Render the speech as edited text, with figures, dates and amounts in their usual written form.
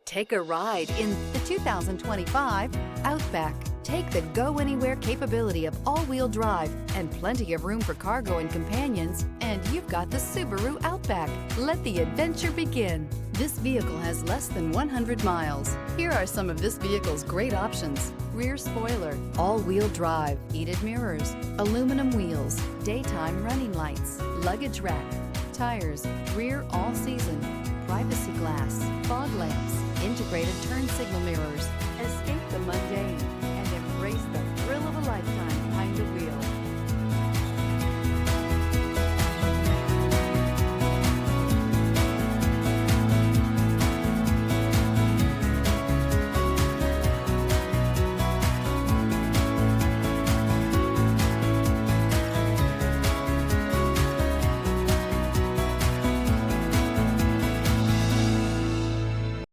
Take a ride in the 2025 Outback. Take the go-anywhere capability of all-wheel drive and plenty of room for cargo and companions, and you've got the Subaru Outback. Let the adventure begin. This vehicle has less than 100 miles. Here are some of this vehicle's great options: rear spoiler, all-wheel drive, heated mirrors, aluminum wheels, daytime running lights, luggage rack, tires, rear all-season, privacy glass, fog lamps, integrated turn signal mirrors. Escape the mundane and embrace the thrill of a lifetime